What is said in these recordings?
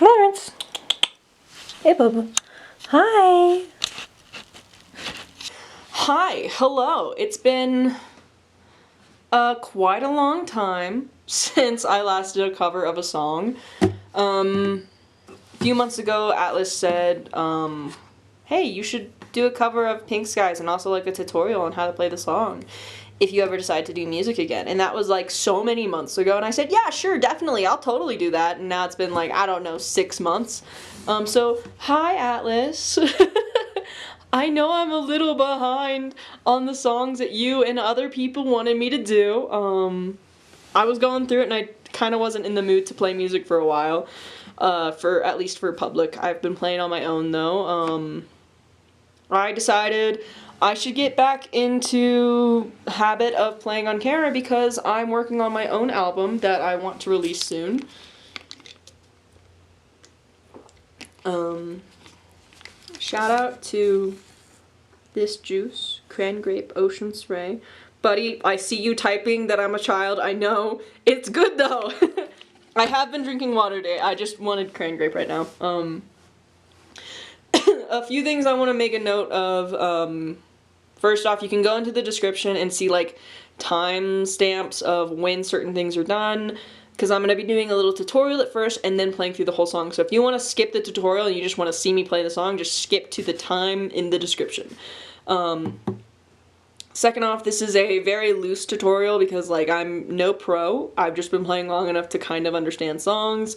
Clarence. Hey, Bubba. Hi. Hi. Hello. It's been quite a long time since I last did a cover of a song. A few months ago, Atlas said, hey, you should do a cover of Pink Skies and also like a tutorial on how to play the song if you ever decide to do music again. And that was like so many months ago, and I said, yeah, sure, definitely, I'll totally do that. And now it's been like, I don't know, 6 months. So, hi, Atlas. I know I'm a little behind on the songs that you and other people wanted me to do. I was going through it and I kind of wasn't in the mood to play music for a while. At least for public. I've been playing on my own though. I decided I should get back into habit of playing on camera because I'm working on my own album that I want to release soon. Shout out to this juice, Cran Grape Ocean Spray. Buddy, I see you typing that I'm a child. I know. It's good though. I have been drinking water today. I just wanted Cran Grape right now. A few things I want to make a note of. First off, you can go into the description and see like time stamps of when certain things are done, because I'm going to be doing a little tutorial at first and then playing through the whole song. So if you want to skip the tutorial and you just want to see me play the song, just skip to the time in the description. Second off, this is a very loose tutorial because like I'm no pro. I've just been playing long enough to kind of understand songs.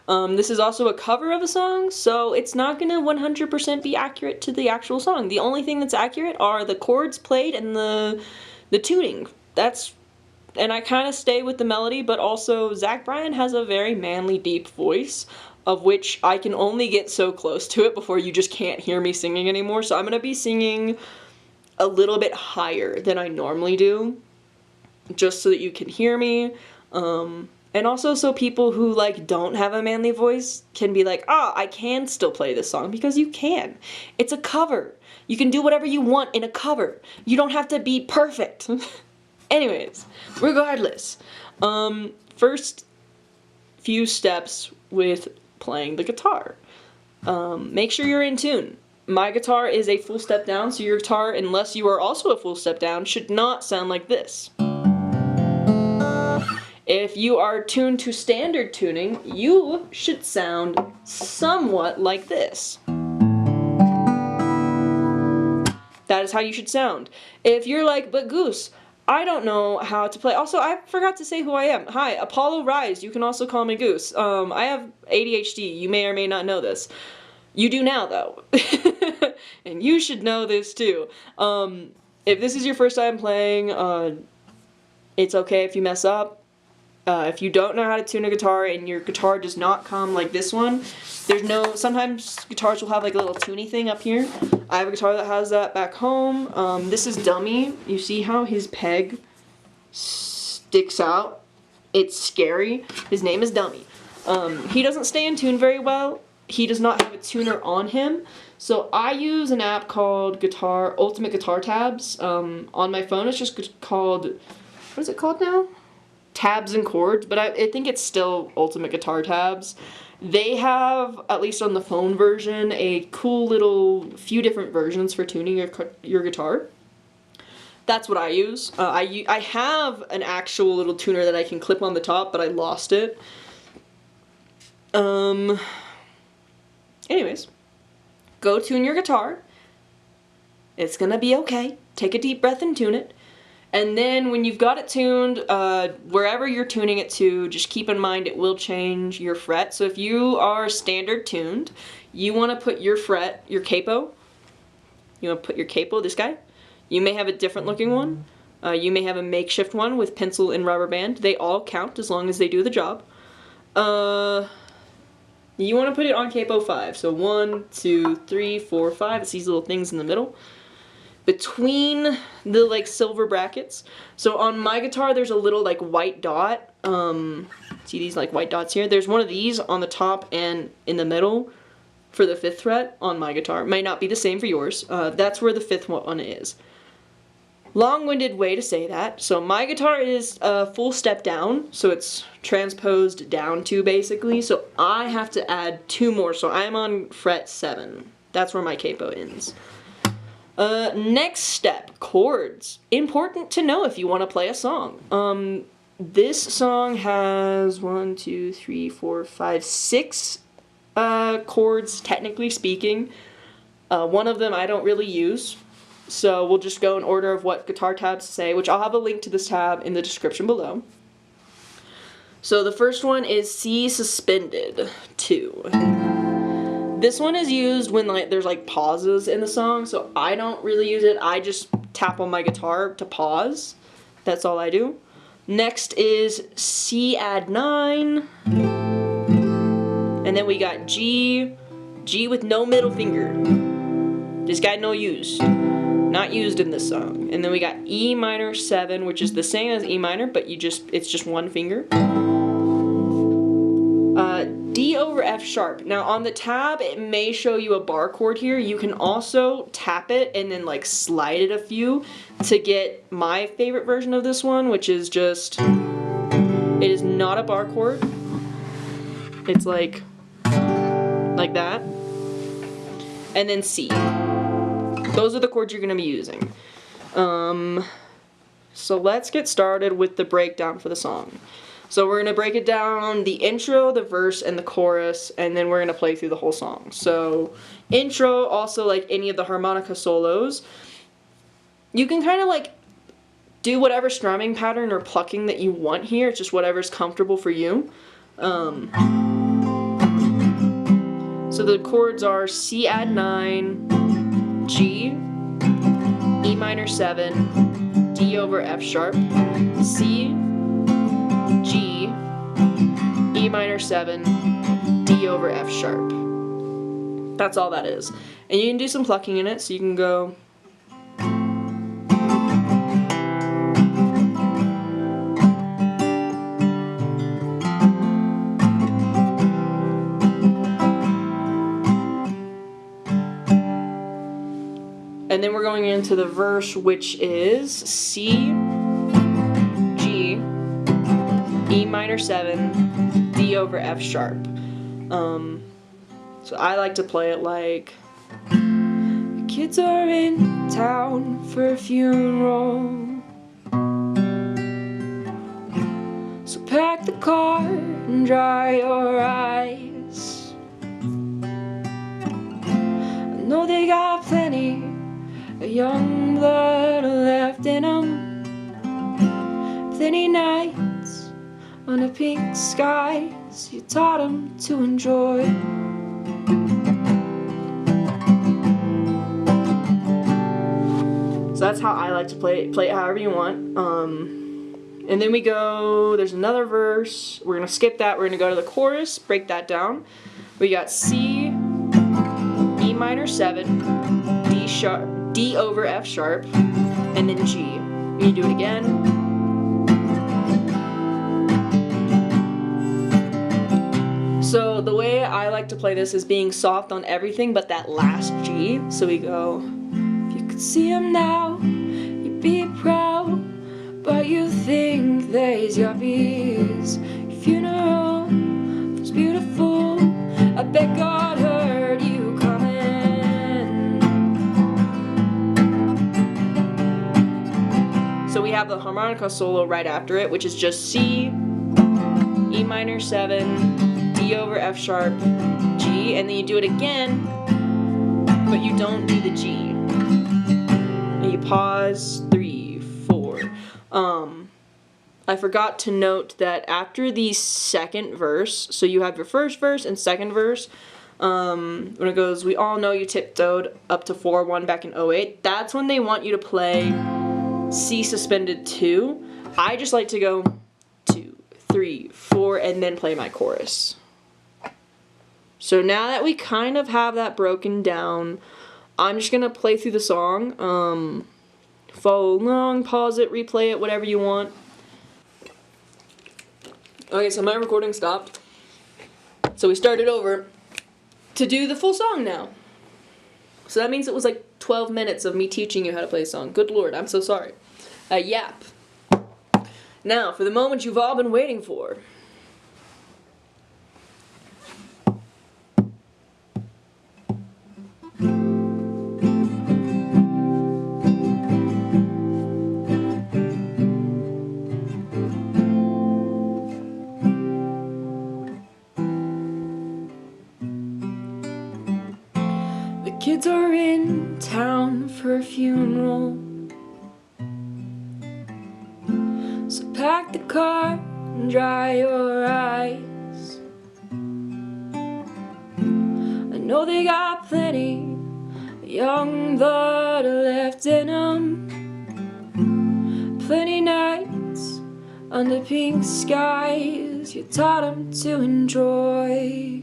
This is also a cover of a song, so it's not going to 100% be accurate to the actual song. The only thing that's accurate are the chords played and the tuning. And I kind of stay with the melody, but also Zach Bryans has a very manly, deep voice, of which I can only get so close to it before you just can't hear me singing anymore. So I'm going to be singing a little bit higher than I normally do, just so that you can hear me. And also so people who like don't have a manly voice can be like, I can still play this song, because you can. It's a cover. You can do whatever you want in a cover. You don't have to be perfect. Anyways, regardless, first few steps with playing the guitar. Make sure you're in tune. My guitar is a full step down, so your guitar, unless you are also a full step down, should not sound like this. If you are tuned to standard tuning, you should sound somewhat like this. That is how you should sound. If you're like, but Goose, I don't know how to play. Also, I forgot to say who I am. Hi, Apollo Rise. You can also call me Goose. I have ADHD. You may or may not know this. You do now, though. And you should know this, too. If this is your first time playing, it's okay if you mess up. If you don't know how to tune a guitar and your guitar does not come like this one, sometimes guitars will have like a little tuny thing up here. I have a guitar that has that back home. This is Dummy. You see how his peg sticks out? It's scary. His name is Dummy. He doesn't stay in tune very well. He does not have a tuner on him. So I use an app called Ultimate Guitar Tabs. On my phone it's just called, what is it called now? Tabs and Chords, but I think it's still Ultimate Guitar Tabs. They have, at least on the phone version, a cool little few different versions for tuning your guitar. That's what I use. I have an actual little tuner that I can clip on the top, but I lost it. Anyways, go tune your guitar. It's gonna be okay. Take a deep breath and tune it. And then when you've got it tuned, wherever you're tuning it to, just keep in mind it will change your fret. So if you are standard tuned, you want to put your fret, your capo, this guy. You may have a different looking one. You may have a makeshift one with pencil and rubber band. They all count as long as they do the job. You want to put it on capo 5. So 1, 2, 3, 4, 5. It's these little things in the middle, between the like silver brackets. So on my guitar there's a little like white dot. See these like white dots here? There's one of these on the top and in the middle for the 5th fret on my guitar. Might not be the same for yours. That's where the 5th one is. long-winded way to say that. So my guitar is a full step down, so it's transposed down 2 basically, so I have to add 2 more, so I'm on fret 7. That's where my capo ends. Next step, chords. Important to know if you want to play a song. This song has 1, 2, 3, 4, 5, 6 chords, technically speaking. One of them I don't really use, so we'll just go in order of what guitar tabs say, which I'll have a link to this tab in the description below. So the first one is C suspended 2. This one is used when there's pauses in the song, so I don't really use it. I just tap on my guitar to pause. That's all I do. Next is C add 9. And then we got G with no middle finger. This guy no use. Not used in this song. And then we got E minor 7, which is the same as E minor, but it's just 1 finger. D over F sharp. Now on the tab, it may show you a bar chord here. You can also tap it and then slide it a few to get my favorite version of this one, which is just, it is not a bar chord. It's like that. And then C. Those are the chords you're going to be using. So let's get started with the breakdown for the song. So we're going to break it down, the intro, the verse, and the chorus, and then we're going to play through the whole song. So intro, also like any of the harmonica solos, you can kind of do whatever strumming pattern or plucking that you want here. It's just whatever's comfortable for you. So the chords are C add 9, G, E minor 7, D over F sharp, C, G, E minor 7, D over F sharp. That's all that is. And you can do some plucking in it, so you can go. And then we're going into the verse, which is C, G, E minor 7, D over F sharp. So I like to play it like, the kids are in town for a funeral, so pack the car and dry your eyes. I know they got plenty of young blood left in them, plenty nights under pink skies you taught them to enjoy. So that's how I like to play it however you want. And then we go, there's another verse, we're going to skip that, we're going to go to the chorus, break that down. We got C, E minor 7, D sharp, D over F sharp, and then G. You do it again. So the way I like to play this is being soft on everything but that last G. So we go, if you could see him now, you'd be proud, but you think that he's yuppies. Your funeral was beautiful, I bet God heard you coming. So we have the harmonica solo right after it, which is just C, E minor 7, D over F sharp, G, and then you do it again, but you don't do the G. And you pause, 3, 4. I forgot to note that after the second verse, so you have your first verse and second verse, when it goes, we all know you tiptoed up to 4-1 back in 08, that's when they want you to play C suspended 2. I just like to go 2, 3, 4, and then play my chorus. So now that we kind of have that broken down, I'm just going to play through the song. Follow along, pause it, replay it, whatever you want. Okay, so my recording stopped. So we started over to do the full song now. So that means it was like 12 minutes of me teaching you how to play a song. Good Lord, I'm so sorry. a yap. Now, for the moment you've all been waiting for. The kids are in town for a funeral, so pack the car and dry your eyes. I know they got plenty of young blood left in them, plenty nights under pink skies you taught them to enjoy.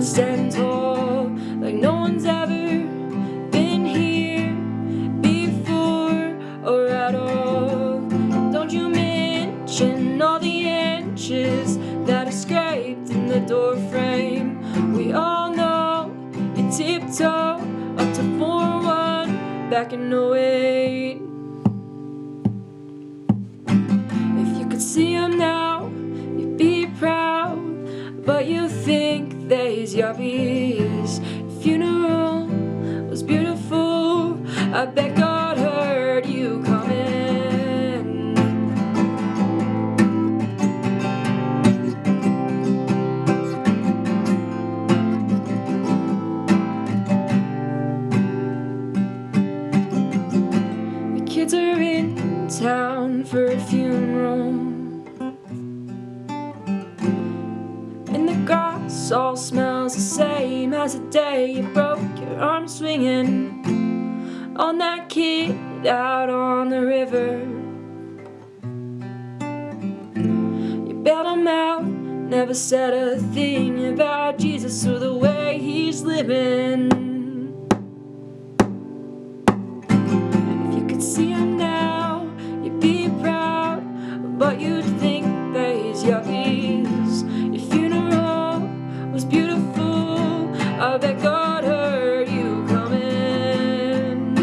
Stand tall like no one's ever been here before or at all. Don't you mention all the inches that are scraped in the door frame. We all know you tiptoe up to 4-1 back in 08. If you could see them now, you'd be proud, but you think they's yuppies. Funeral was beautiful. I bet God heard you coming. The kids are in town for a funeral, all smells the same as the day you broke your arm swinging on that kid out on the river. You bailed him out, never said a thing about Jesus or the way he's living. If you could see him now, you'd be proud, but you'd think they's yuppies. Your funeral was beautiful. I bet God heard you coming.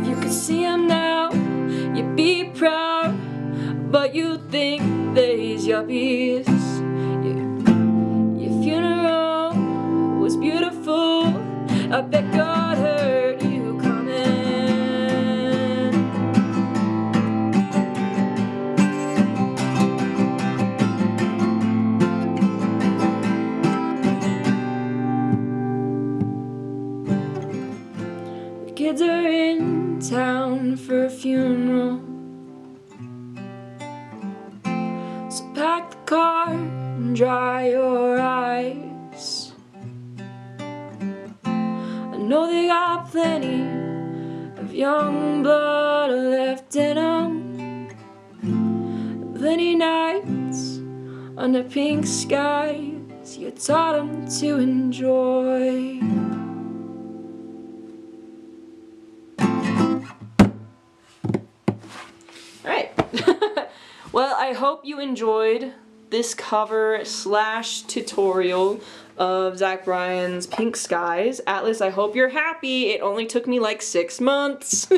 If you could see him now, you'd be proud, but you'd think they's yuppies. Your funeral was beautiful. I bet God heard you coming. The kids are in town for a funeral, so pack the car and dry your eyes. I know they got plenty of young blood left in them, plenty nights under pink skies you taught them to enjoy. Alright. Well, I hope you enjoyed this cover / tutorial of Zach Bryans Pink Skies. Atlas, I hope you're happy. It only took me like 6 months.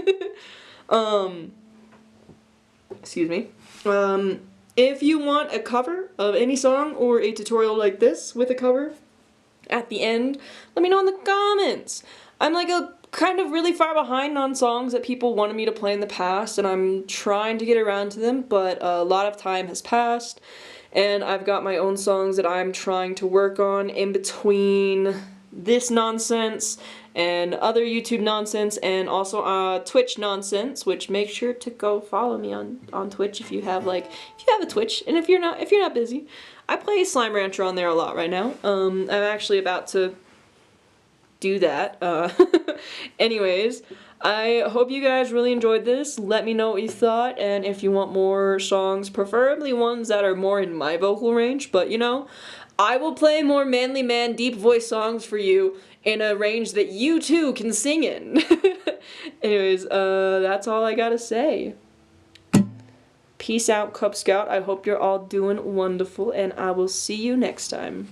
Excuse me. If you want a cover of any song or a tutorial like this with a cover at the end, let me know in the comments. I'm like kind of really far behind on songs that people wanted me to play in the past, and I'm trying to get around to them, but a lot of time has passed. And I've got my own songs that I'm trying to work on in between this nonsense and other YouTube nonsense, and also Twitch nonsense, which make sure to go follow me on Twitch if you have a Twitch, and if you're not busy. I play Slime Rancher on there a lot right now. I'm actually about to do that. Anyways, I hope you guys really enjoyed this. Let me know what you thought, and if you want more songs, preferably ones that are more in my vocal range, but you know, I will play more manly man, deep voice songs for you in a range that you too can sing in. Anyways, that's all I gotta say. Peace out, Cub Scout. I hope you're all doing wonderful, and I will see you next time.